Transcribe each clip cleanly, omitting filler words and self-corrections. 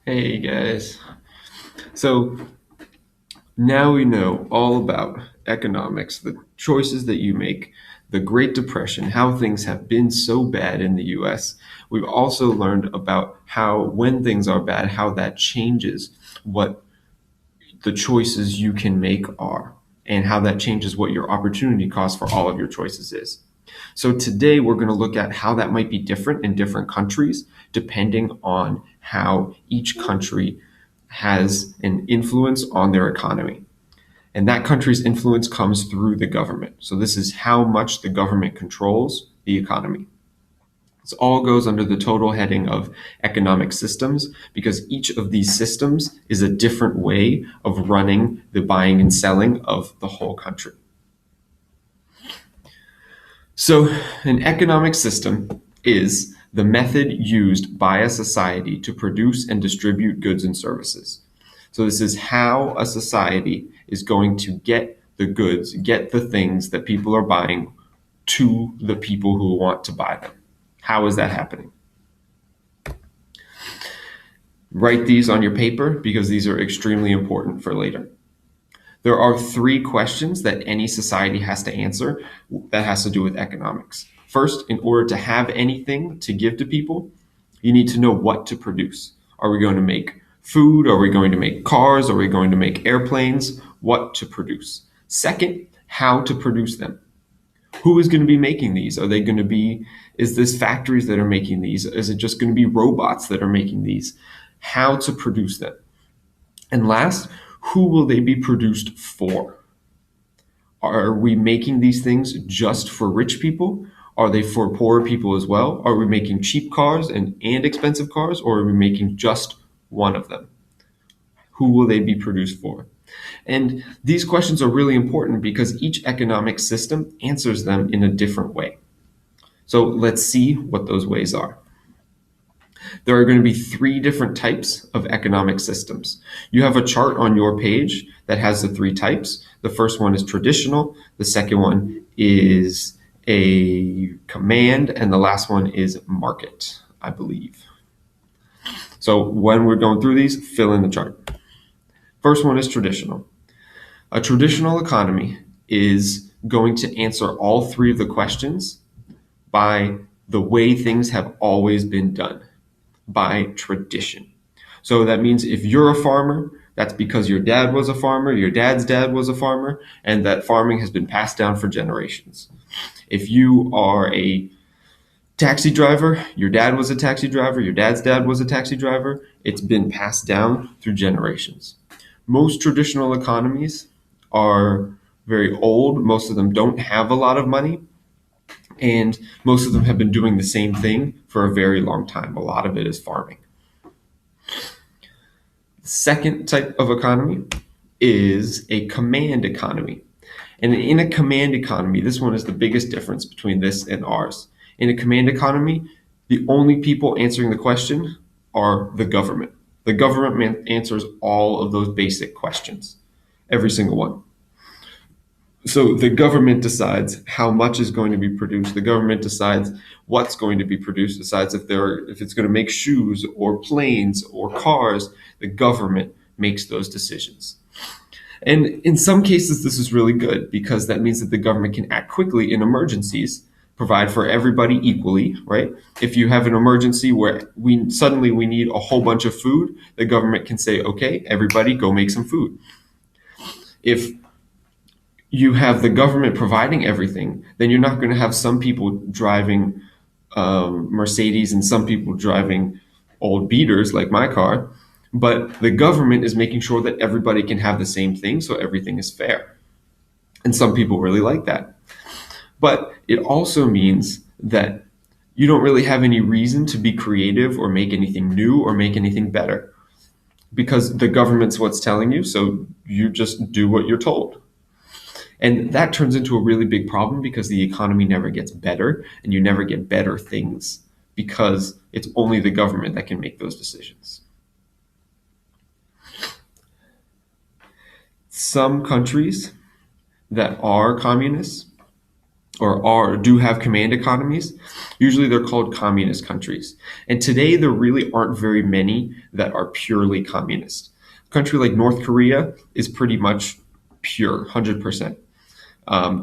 Hey guys. So now we know all about economics, the choices that you make, the Great Depression, how things have been so bad in the US. We've also learned about how, when things are bad, how that changes what the choices you can make are, and how that changes what your opportunity cost for all of your choices is. So today we're going to look at how that might be different in different countries, depending on how each country has an influence on their economy. And that country's influence comes through the government. So this is how much the government controls the economy. This all goes under the total heading of economic systems because each of these systems is a different way of running the buying and selling of the whole country. So, an economic system is the method used by a society to produce and distribute goods and services. So, this is how a society is going to get the goods, get the things that people are buying to the people who want to buy them. How is that happening? Write these on your paper because these are extremely important for later. There are three questions that any society has to answer that has to do with economics. First, in order to have anything to give to people, you need to know what to produce. Are we going to make food? Are we going to make cars? Are we going to make airplanes? What to produce. Second, how to produce them. Who is going to be making these? Are they going to be, is this factories that are making these? Is it just going to be robots that are making these? How to produce them. And last, who will they be produced for? Are we making these things just for rich people? Are they for poor people as well? Are we making cheap cars and expensive cars, or are we making just one of them? Who will they be produced for? And these questions are really important because each economic system answers them in a different way. So let's see what those ways are. There are going to be three different types of economic systems. You have a chart on your page that has the three types. The first one is traditional, the second one is a command, and the last one is market, I believe. So when we're going through these, fill in the chart. First one is traditional. A traditional economy is going to answer all three of the questions by the way things have always been done, by tradition. So that means if you're a farmer, that's because your dad was a farmer, your dad's dad was a farmer, and that farming has been passed down for generations. If you are a taxi driver, your dad was a taxi driver, your dad's dad was a taxi driver, it's been passed down through generations. Most traditional economies are very old, most of them don't have a lot of money, and most of them have been doing the same thing for a very long time. A lot of it is farming. Second type of economy is a command economy. And in a command economy, this one is the biggest difference between this and ours. In a command economy, the only people answering the question are the government. The government answers all of those basic questions, every single one. So the government decides how much is going to be produced. The government decides what's going to be produced, decides if it's going to make shoes or planes or cars. The government makes those decisions. And in some cases, this is really good because that means that the government can act quickly in emergencies, provide for everybody equally, right? If you have an emergency where we need a whole bunch of food, the government can say, okay, everybody go make some food. If you have the government providing everything, then you're not going to have some people driving Mercedes and some people driving old beaters like my car. But the government is making sure that everybody can have the same thing, so everything is fair. And some people really like that. But it also means that you don't really have any reason to be creative or make anything new or make anything better because the government's what's telling you, so you just do what you're told. And that turns into a really big problem because the economy never gets better and you never get better things because it's only the government that can make those decisions. Some countries that are communists do have command economies. Usually they're called communist countries. And today there really aren't very many that are purely communist. A country like North Korea is pretty much pure, 100%.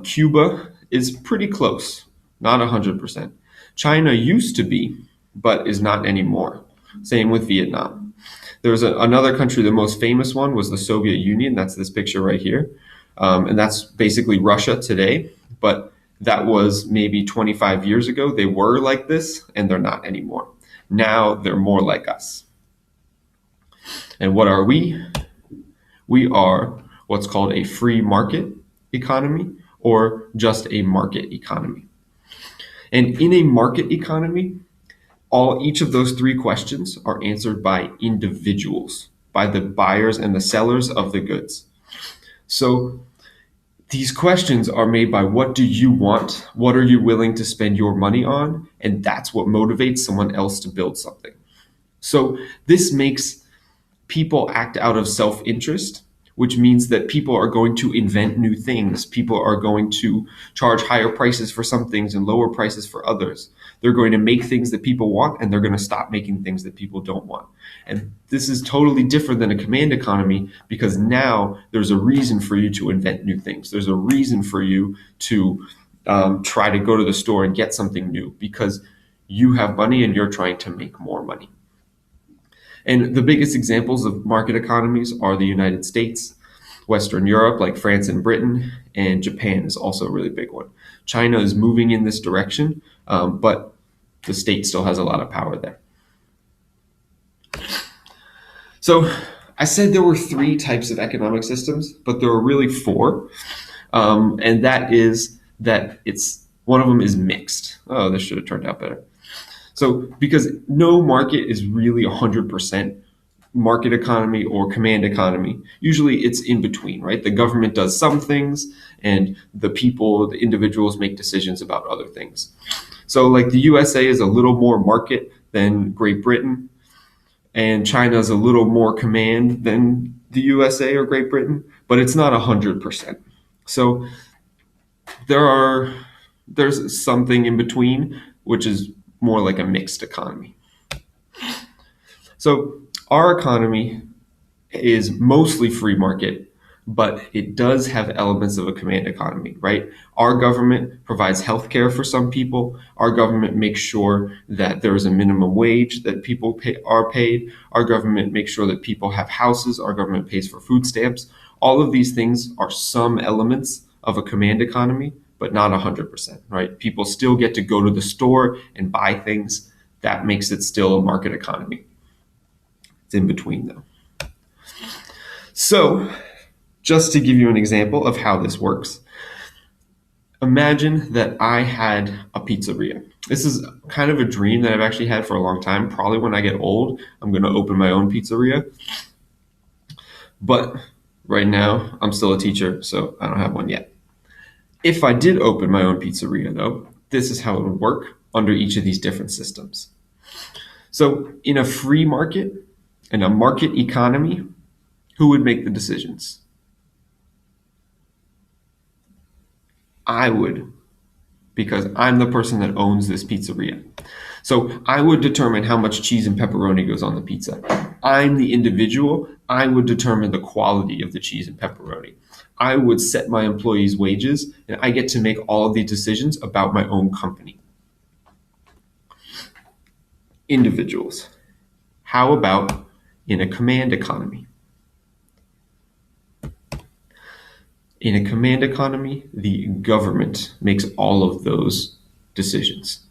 Cuba is pretty close, not 100%. China used to be, but is not anymore. Same with Vietnam. There's another country, the most famous one was the Soviet Union. That's this picture right here. And that's basically Russia today. But that was maybe 25 years ago. They were like this, and they're not anymore. Now they're more like us. And what are we? We are what's called a free market economy or just a market economy. And in a market economy, each of those three questions are answered by individuals, by the buyers and the sellers of the goods. So these questions are made by what do you want? What are you willing to spend your money on? And that's what motivates someone else to build something. So this makes people act out of self-interest, which means that people are going to invent new things. People are going to charge higher prices for some things and lower prices for others. They're going to make things that people want, and they're going to stop making things that people don't want. And this is totally different than a command economy because now there's a reason for you to invent new things. There's a reason for you to try to go to the store and get something new because you have money and you're trying to make more money. And the biggest examples of market economies are the United States, Western Europe, like France and Britain, and Japan is also a really big one. China is moving in this direction, but the state still has a lot of power there. So I said there were three types of economic systems, but there are really four. And that is that one of them is mixed. Oh, this should have turned out better. So because no market is really 100% market economy or command economy, usually it's in between, right? The government does some things and the individuals make decisions about other things. So like the USA is a little more market than Great Britain, and China is a little more command than the USA or Great Britain, but it's not 100%. So there's something in between, which is more like a mixed economy. So our economy is mostly free market, but it does have elements of a command economy, right? Our government provides healthcare for some people. Our government makes sure that there is a minimum wage that people are paid. Our government makes sure that people have houses. Our government pays for food stamps. All of these things are some elements of a command economy, but not 100%, right? People still get to go to the store and buy things. That makes it still a market economy. It's in between though. So just to give you an example of how this works, imagine that I had a pizzeria. This is kind of a dream that I've actually had for a long time. Probably when I get old, I'm going to open my own pizzeria. But right now, I'm still a teacher, so I don't have one yet. If I did open my own pizzeria, though, this is how it would work under each of these different systems. So in a free market, in a market economy, who would make the decisions? I would, because I'm the person that owns this pizzeria. So I would determine how much cheese and pepperoni goes on the pizza. I'm the individual. I would determine the quality of the cheese and pepperoni. I would set my employees' wages, and I get to make all of these decisions about my own company. Individuals. How about in a command economy? In a command economy, the government makes all of those decisions.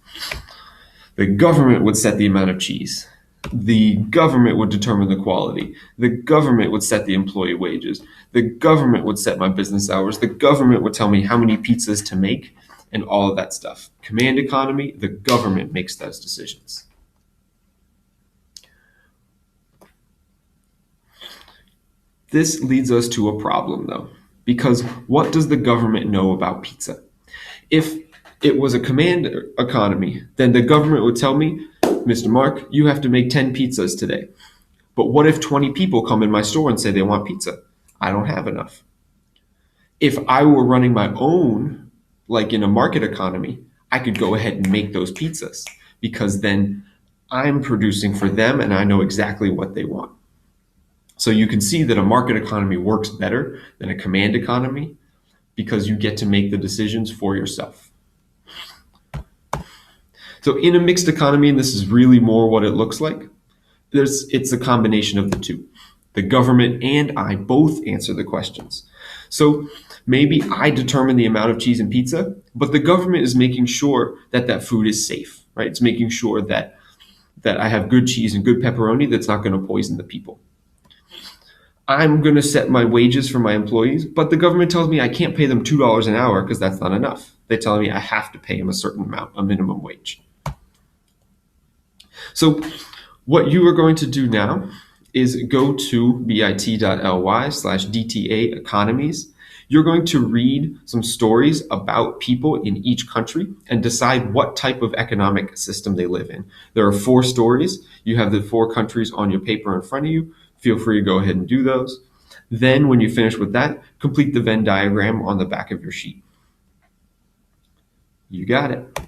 The government would set the amount of cheese. The government would determine the quality. The government would set the employee wages. The government would set my business hours. The government would tell me how many pizzas to make and all of that stuff. Command economy, the government makes those decisions. This leads us to a problem, though, because what does the government know about pizza? If it was a command economy, then the government would tell me, Mr. Mark, you have to make 10 pizzas today. But what if 20 people come in my store and say they want pizza? I don't have enough. If I were running my own like in a market economy, I could go ahead and make those pizzas because then I'm producing for them and I know exactly what they want. So you can see that a market economy works better than a command economy because you get to make the decisions for yourself. So in a mixed economy, and this is really more what it looks like, it's a combination of the two. The government and I both answer the questions. So maybe I determine the amount of cheese and pizza, but the government is making sure that that food is safe, right? It's making sure that I have good cheese and good pepperoni that's not going to poison the people. I'm going to set my wages for my employees, but the government tells me I can't pay them $2 an hour because that's not enough. They tell me I have to pay them a certain amount, a minimum wage. So what you are going to do now is go to bit.ly/DTA economies. You're going to read some stories about people in each country and decide what type of economic system they live in. There are 4 stories. You have the 4 countries on your paper in front of you. Feel free to go ahead and do those. Then when you finish with that, complete the Venn diagram on the back of your sheet. You got it.